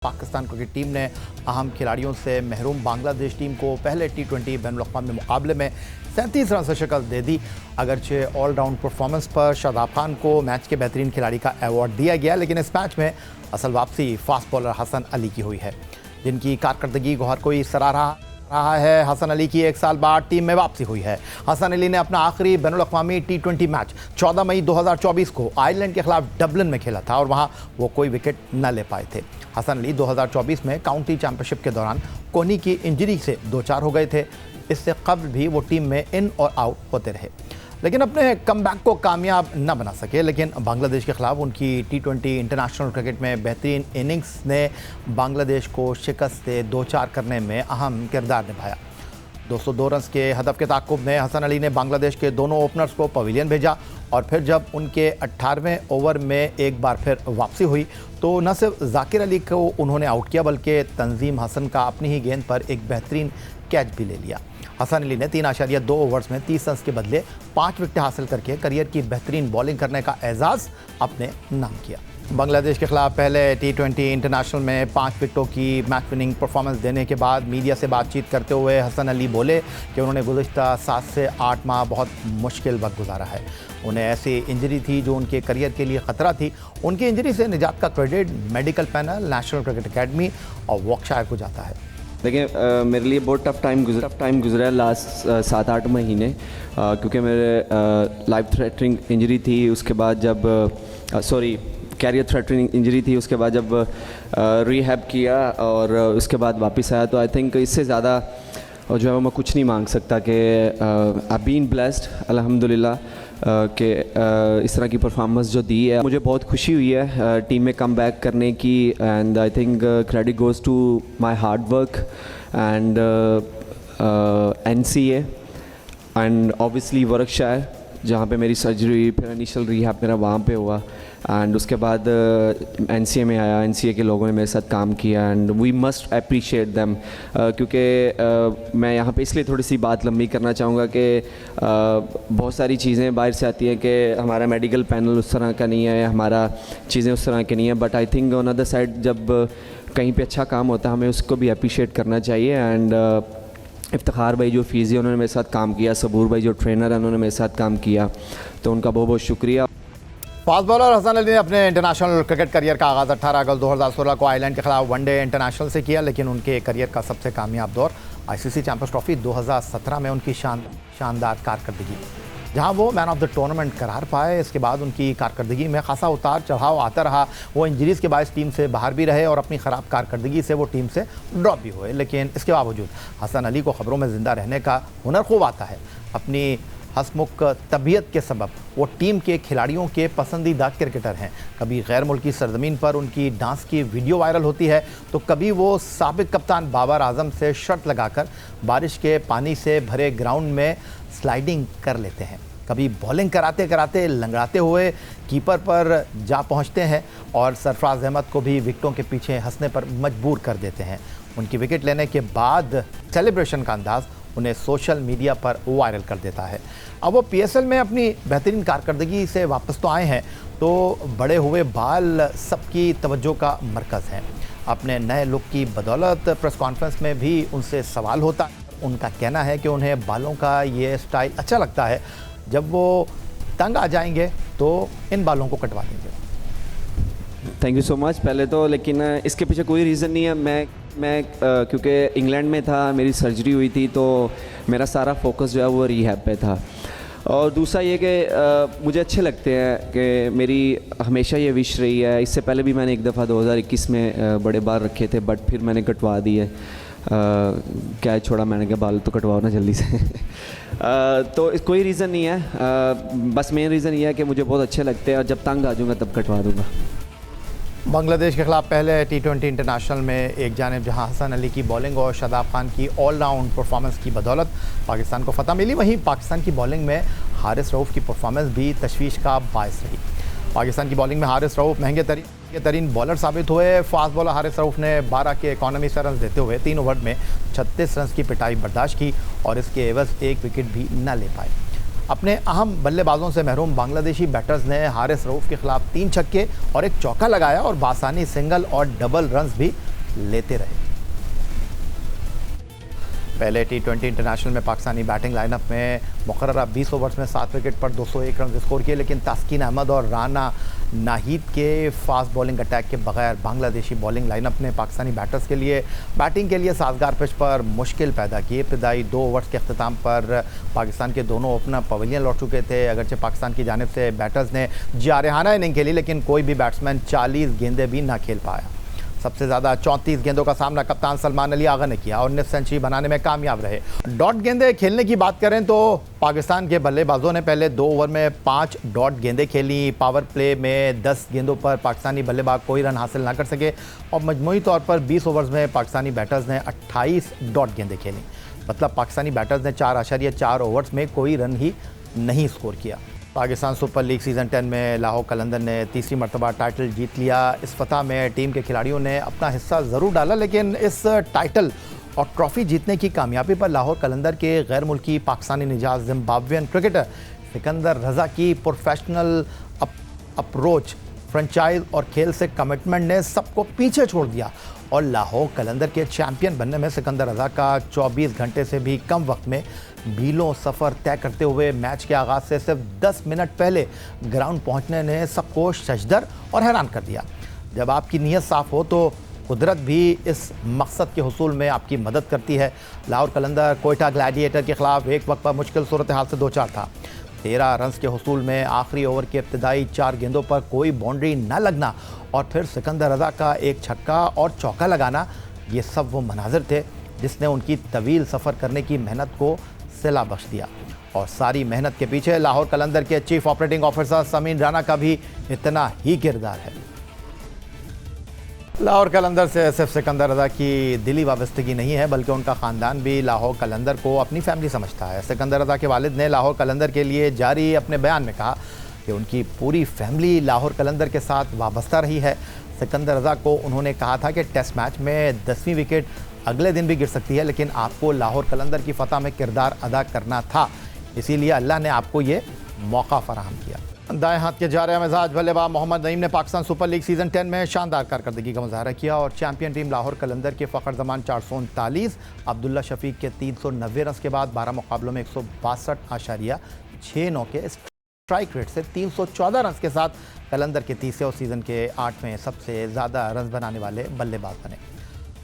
Pakistan cricket team ने अहम खिलाड़ियों से महरूम बांग्लादेश टीम को पहले टी20 बैनुल-अक़वामी मुकाबले में 37 रन से शिकस्त दे दी। अगरचे ऑलराउंड परफॉर्मेंस पर शादाब खान को मैच के बेहतरीन खिलाड़ी का अवार्ड दिया गया, लेकिन इस मैच में असल वापसी फास्ट बॉलर हसन अली की हुई है, जिनकी कारकर्दगी को हर कोई सराह रहा है। हसन अली की 1 साल बाद टीम में वापसी हुई है। हसन अली ने अपना आखिरी बैनुल-अक़वामी टी20 मैच 14 मई 2024 को आयरलैंड के खिलाफ डबलिन में खेला था और वहां वो कोई विकेट न ले पाए थे। हसन अली 2024 में काउंटी चैंपियनशिप के दौरान कोहनी की इंजरी से दो चार हो गए थे। इससे कबल भी वो टीम में इन और आउट होते रहे, लेकिन अपने कमबैक को कामयाब न बना सके। लेकिन बांग्लादेश के खिलाफ उनकी टी20 इंटरनेशनल क्रिकेट में बेहतरीन इनिंग्स ने बांग्लादेश को शिकस्त से 2-4 करने में अहम किरदार निभाया। 202 रन के हदफ के ताक़ुब में हसन अली ने बांग्लादेश के दोनों ओपनर्स को पवेलियन भेजा और फिर जब उनके 18वें ओवर में एक बार फिर वापसी हुई तो न सिर्फ जाकिर अली को उन्होंने आउट किया, बल्कि तंजीम हसन का अपनी ही गेंद पर एक बेहतरीन कैच भी ले लिया। हसन अली ने 3.2 ओवर्स में 30 रन के बदले 5 विकेट हासिल करके करियर की बेहतरीन बॉलिंग करने का एजाज़ अपने नाम किया। बांग्लादेश के खिलाफ पहले टी20 इंटरनेशनल में 5 विकेटों की मैच विनिंग परफॉर्मेंस देने के बाद मीडिया से बातचीत करते हुए हसन अली बोले कि उन्होंने गुज़िश्ता 7 से 8 माह बहुत मुश्किल वक्त गुजारा है। उन्हें ऐसी इंजरी थी जो उनके करियर के लिए ख़तरा थी। उनकी इंजरी से निजात का credit medical panel, national cricket academy और वॉर्कशायर को जाता है। देखिए, मेरे लिए बहुत टफ टाइम गुजरा है लास्ट 7-8 महीने, क्योंकि मेरे लाइफ थ्रेटनिंग इंजरी थी। उसके बाद जब कैरियर थ्रेटनिंग इंजरी थी, उसके बाद जब रिहैब किया और उसके बाद वापस आया, तो आई थिंक इससे ज़्यादा जो है मैं कुछ नहीं मांग सकता कि आई बीन ब्लेस्ड अल्हम्दुलिल्लाह कि इस तरह की परफॉर्मेंस जो दी है। मुझे बहुत खुशी हुई है टीम में कम बैक करने की, and I think credit goes to my hard work and NCA and obviously Worcestershire, जहाँ पे मेरी सर्जरी हुई, फिर इनिशियल रिहैब मेरा वहाँ पे हुआ एंड उसके बाद NCA में आया। NCA के लोगों ने मेरे साथ काम किया and we must appreciate them, क्योंकि मैं यहाँ पे इसलिए थोड़ी सी बात लंबी करना चाहूँगा कि बहुत सारी चीज़ें बाहर से आती हैं कि हमारा मेडिकल पैनल उस तरह का नहीं है, हमारा चीज़ें उस तरह की नहीं है, but I think on other side जब कहीं पे अच्छा काम होता है हमें उसको भी अप्रिशिएट करना चाहिए। एंड इफ्तिखार भाई जो फिजियो उन्होंने मेरे साथ काम किया, सबूर भाई जो ट्रेनर है उन्होंने मेरे साथ काम किया, तो उनका बहुत बहुत शुक्रिया। फास्ट बॉलर हसन अली ने अपने इंटरनेशनल क्रिकेट करियर का आगाज़ 18 अगस्त 2016 को आयरलैंड के खिलाफ वनडे इंटरनेशनल से किया, लेकिन उनके करियर का सबसे कामयाब दौर ICC चैंपियंस ट्रॉफी 2017 में उनकी शानदार कारकर्दगी, जहां वो मैन ऑफ द टूर्नामेंट करार पाए। इसके बाद उनकी कारकर्दगी में खासा उतार चढ़ाव आता रहा। वो इंजरीज़ के बायस टीम से बाहर भी रहे और अपनी ख़राब कारकर्दगी से वो टीम से ड्रॉप भी हुए, लेकिन इसके बावजूद हसन अली को ख़बरों में ज़िंदा रहने का हुनर खूब आता है। अपनी हंसमुख तबीयत के सबब वो टीम के खिलाड़ियों के पसंदीदा क्रिकेटर हैं। कभी गैर मुल्की सरजमीन पर उनकी डांस की वीडियो वायरल होती है, तो कभी वो साबिक कप्तान बाबर आजम से शर्त लगाकर बारिश के पानी से भरे ग्राउंड में स्लाइडिंग कर लेते हैं। कभी बॉलिंग कराते कराते लंगड़ाते हुए कीपर पर जा पहुंचते हैं और सरफराज अहमद को भी विकेटों के पीछे हंसने पर मजबूर कर देते हैं। उनकी विकेट लेने के बाद सेलिब्रेशन का अंदाज़ उन्हें सोशल मीडिया पर वायरल कर देता है। अब वो PSL में अपनी बेहतरीन कारकर्दगी से वापस तो आए हैं, तो बड़े हुए बाल सबकी तवज्जो का मरकज़ हैं। अपने नए लुक की बदौलत प्रेस कॉन्फ्रेंस में भी उनसे सवाल होता है। उनका कहना है कि उन्हें बालों का ये स्टाइल अच्छा लगता है, जब वो तंग आ जाएंगे तो इन बालों को कटवा देंगे। थैंक यू सो मच पहले तो, लेकिन इसके पीछे कोई रीज़न नहीं है। मैं क्योंकि इंग्लैंड में था, मेरी सर्जरी हुई थी, तो मेरा सारा फोकस जो है वो रिहैब पे था। और दूसरा ये कि मुझे अच्छे लगते हैं कि मेरी हमेशा ये विश रही है। इससे पहले भी मैंने एक दफ़ा 2021 में बड़े बाल रखे थे, बट फिर मैंने कटवा दिए। क्या छोड़ा मैंने, क्या बाल तो कटवाओ ना जल्दी से तो कोई रीज़न नहीं है, बस मेन रीज़न ये है कि मुझे बहुत अच्छे लगते हैं और जब तंग आ जाऊँगा तब कटवा दूँगा। बांग्लादेश के खिलाफ पहले टी20 इंटरनेशनल में एक जानिब जहां हसन अली की बॉलिंग और शादाब खान की ऑलराउंड परफॉर्मेंस की बदौलत पाकिस्तान को फतह मिली, वहीं पाकिस्तान की बॉलिंग में हारिस रऊफ़ की परफॉर्मेंस भी तशवीश का बायस रही। पाकिस्तान की बॉलिंग में हारिस रऊफ़ महंगे तरीन बॉलर साबित हुए। फास्ट बॉलर हारिस रऊफ़ ने 12 के इकॉनमी से रन देते हुए 3 ओवर में 36 रन की पिटाई बर्दाश्त की और इसके एवज़ एक विकेट भी न ले पाए। अपने अहम बल्लेबाजों से महरूम बांग्लादेशी बैटर्स ने हारिस रऊफ़ के खिलाफ 3 छक्के और 1 चौका लगाया और बासानी सिंगल और डबल रन्स भी लेते रहे। पहले T20 इंटरनेशनल में पाकिस्तानी बैटिंग लाइनअप में मुकर्ररा 20 ओवर्स में 7 विकेट पर 201 रन स्कोर किए, लेकिन तास्किन अहमद और राना नाहिद के फास्ट बॉलिंग अटैक के बगैर बांग्लादेशी बॉलिंग लाइनअप ने पाकिस्तानी बैटर्स के लिए बैटिंग के लिए साजगार पिच पर मुश्किल पैदा की। इब्तदाई 2 ओवर्स के अख्ताम पर पाकिस्तान के दोनों ओपनर पवेलियन लौट चुके थे। अगरचे पाकिस्तान की जानिब से बैटर्स ने जारहाना इनिंग खेली, लेकिन कोई भी बैट्समैन 40 गेंदें भी ना खेल पाया। सबसे ज़्यादा 34 गेंदों का सामना कप्तान सलमान अली आगा ने किया और 19 सेंचुरी बनाने में कामयाब रहे। डॉट गेंदें खेलने की बात करें तो पाकिस्तान के बल्लेबाजों ने पहले 2 ओवर में 5 डॉट गेंदें खेली। पावर प्ले में 10 गेंदों पर पाकिस्तानी बल्लेबाज कोई रन हासिल ना कर सके और मजमूई तौर पर 20 ओवर्स में पाकिस्तानी बैटर्स ने 28 डॉट गेंदें खेली। मतलब पाकिस्तानी बैटर्स ने 4.4 ओवर्स में कोई रन ही नहीं स्कोर किया। पाकिस्तान सुपर लीग सीज़न 10 में लाहौर कलंदर ने तीसरी मरतबा टाइटल जीत लिया। इस फतह में टीम के खिलाड़ियों ने अपना हिस्सा ज़रूर डाला, लेकिन इस टाइटल और ट्रॉफ़ी जीतने की कामयाबी पर लाहौर कलंदर के गैर मुल्की पाकिस्तानी निजात जिम्बाब्वियन क्रिकेटर सिकंदर रज़ा की प्रोफेशनल अप्रोच, फ्रेंचाइज और खेल से कमिटमेंट ने सबको पीछे छोड़ दिया और लाहौर कलंदर के चैंपियन बनने में सिकंदर रज़ा का 24 घंटे से भी कम वक्त में मीलों सफ़र तय करते हुए मैच के आगाज़ से सिर्फ 10 मिनट पहले ग्राउंड पहुंचने ने सबको शशदर और हैरान कर दिया। जब आपकी नीयत साफ़ हो तो कुदरत भी इस मकसद के हुसूल में आपकी मदद करती है। लाहौर कलंदर कोयटा ग्लैडिएटर के ख़िलाफ़ एक वक्त पर मुश्किल सूरत हाल से 2-4 था। 13 रन्स के हुसूल में आखिरी ओवर के इब्तदाई 4 गेंदों पर कोई बाउंड्री न लगना और फिर सिकंदर रज़ा का एक छक्का और चौका लगाना, ये सब वो मनाजिर थे जिसने उनकी तवील सफ़र करने की मेहनत को सिला बख्श दिया। और सारी मेहनत के पीछे लाहौर कलंदर के chief operating officer Sameen Rana का भी इतना ही किरदार है। लाहौर कलंदर से सिर्फ सिकंदर रज़ा की दिली वाबस्तगी नहीं है, बल्कि उनका ख़ानदान भी लाहौर कलंदर को अपनी फैमिली समझता है। सिकंदर रज़ा के वालिद ने लाहौर कलंदर के लिए जारी अपने बयान में कहा कि उनकी पूरी फैमिली लाहौर कलंदर के साथ वाबस्ता रही है। सिकंदर रज़ा को उन्होंने कहा था कि टेस्ट मैच में 10वीं विकेट अगले दिन भी गिर सकती है, लेकिन आपको लाहौर कलंदर की फतह में किरदार अदा करना था, इसीलिए अल्लाह ने आपको ये मौका फराहम किया। दाएं हाथ के जारे मिजाज बल्लेबाज मोहम्मद नईम ने पाकिस्तान सुपर लीग सीज़न 10 में शानदार कारकर्दगी का मुजाहरा किया और चैंपियन टीम लाहौर कलंदर के फ़खर जमान 439, अब्दुल्ला शफीक के 390 रन के बाद 12 मुकाबलों में 162.69 के स्ट्राइक रेट से 314 रन के साथ कलंदर के तीसरे और सीज़न के 8वें सबसे ज़्यादा रन बनाने वाले बल्लेबाज बने।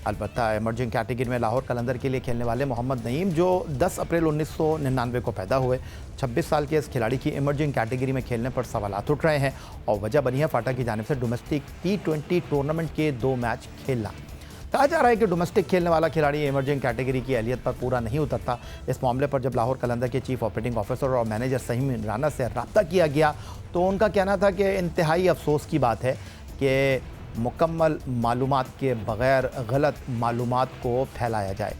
अलबत्ता इमर्जिंग कैटेगरी में लाहौर कलंदर के लिए खेलने वाले मोहम्मद नईम, जो 10 अप्रैल 1999 को पैदा हुए, 26 साल के इस खिलाड़ी की इमर्जिंग कैटेगरी में खेलने पर सवालात उठ रहे हैं और वजह बनी है फाटा की जानिब से डोमेस्टिक T20 टूर्नामेंट के 2 मैच खेलना। कहा जा रहा है कि डोमेस्टिक खेलने वाला खिलाड़ी इमर्जिंग कैटेगरी की अहलियत पर पूरा नहीं उतरता। इस मामले पर जब लाहौर कलंदर के चीफ ऑपरेटिंग ऑफिसर और मैनेजर समीन राना से रब्ता किया गया तो उनका कहना था कि इंतहाई अफसोस की बात है कि मुकम्मल मालूमात के बग़ैर गलत मालूमात को फैलाया जाए।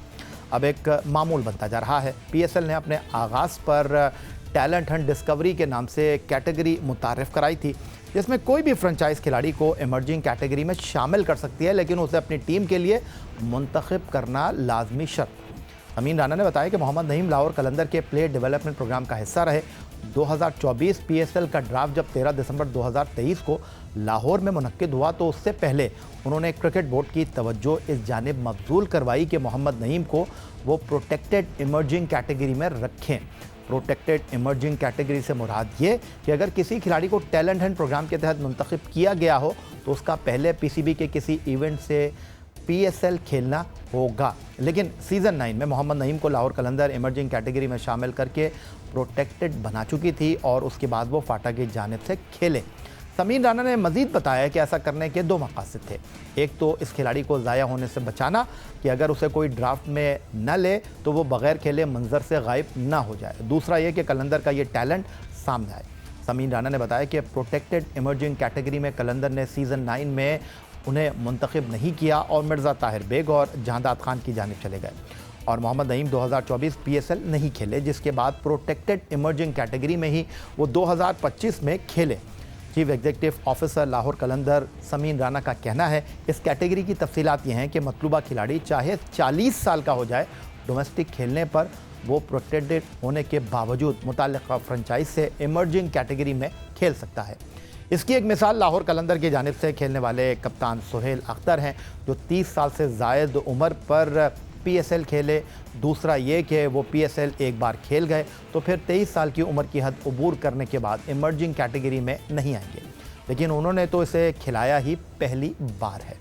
अब एक मामूल बनता जा रहा है। PSL ने अपने आगाज़ पर टैलेंट हंट डिस्कवरी के नाम से कैटेगरी मुतारिफ़ कराई थी, जिसमें कोई भी फ्रेंचाइज खिलाड़ी को इमर्जिंग कैटेगरी में शामिल कर सकती है, लेकिन उसे अपनी टीम के लिए मुंतखब करना लाजमी शर्त। समीन राना ने बताया कि मोहम्मद नईम लाहौर कलंदर के प्लेयर डेवलपमेंट प्रोग्राम का हिस्सा रहे। 2024 PSL का ड्राफ्ट जब 13 दिसंबर 2023 को लाहौर में मुनक्किद हुआ तो उससे पहले उन्होंने क्रिकेट बोर्ड की तवज्जो इस जानिब मबजूल करवाई कि मोहम्मद नईम को वो प्रोटेक्टेड इमर्जिंग कैटेगरी में रखें। प्रोटेक्टेड इमर्जिंग कैटेगरी से मुराद ये कि अगर किसी खिलाड़ी को टैलेंट हंट प्रोग्राम के तहत मुंतखब किया गया हो तो उसका पहले PCB के किसी इवेंट से PSL खेलना होगा। लेकिन सीज़न 9 में मोहम्मद नईम को लाहौर कलंदर इमर्जिंग कैटेगरी में शामिल करके प्रोटेक्टेड बना चुकी थी और उसके बाद वो फाटा की जानिब से खेले। समीन राना ने मज़ीद बताया कि ऐसा करने के 2 मकासद थे। एक तो इस खिलाड़ी को ज़ाया होने से बचाना कि अगर उसे कोई ड्राफ्ट में न ले तो वो बग़ैर खेले मंजर से गायब ना हो जाए। दूसरा ये कि कलंदर का ये टैलेंट सामने आए। समीन राना ने बताया कि प्रोटेक्टेड इमर्जिंग कैटेगरी में कलंदर ने सीज़न 9 में उन्हें मुंतखब नहीं किया और मिर्ज़ा ताहिर बेग और जहांदाद खान की जानिब चले गए और मोहम्मद नईम 2024 PSL नहीं खेले, जिसके बाद प्रोटेक्टेड इमर्जिंग कैटेगरी में ही वो 2025 में खेले। चीफ एग्जीक्यूटिव ऑफिसर लाहौर कलंदर समीन राना का कहना है इस कैटेगरी की तफसीलात ये हैं कि मतलूबा खिलाड़ी चाहे 40 साल का हो जाए, डोमेस्टिक खेलने पर वो प्रोटेक्टेड होने के बावजूद मुताल्लिक़ा फ्रेंचाइज से इमर्जिंग कैटेगरी में खेल सकता है। इसकी एक मिसाल लाहौर कलंदर की जानिब से खेलने वाले कप्तान सुहेल अख्तर हैं, जो 30 साल से ज़ायद उम्र पर PSL खेले। दूसरा ये कि वो PSL एक बार खेल गए तो फिर 23 साल की उम्र की हद अबूर करने के बाद इमर्जिंग कैटेगरी में नहीं आएंगे, लेकिन उन्होंने तो इसे खिलाया ही पहली बार है।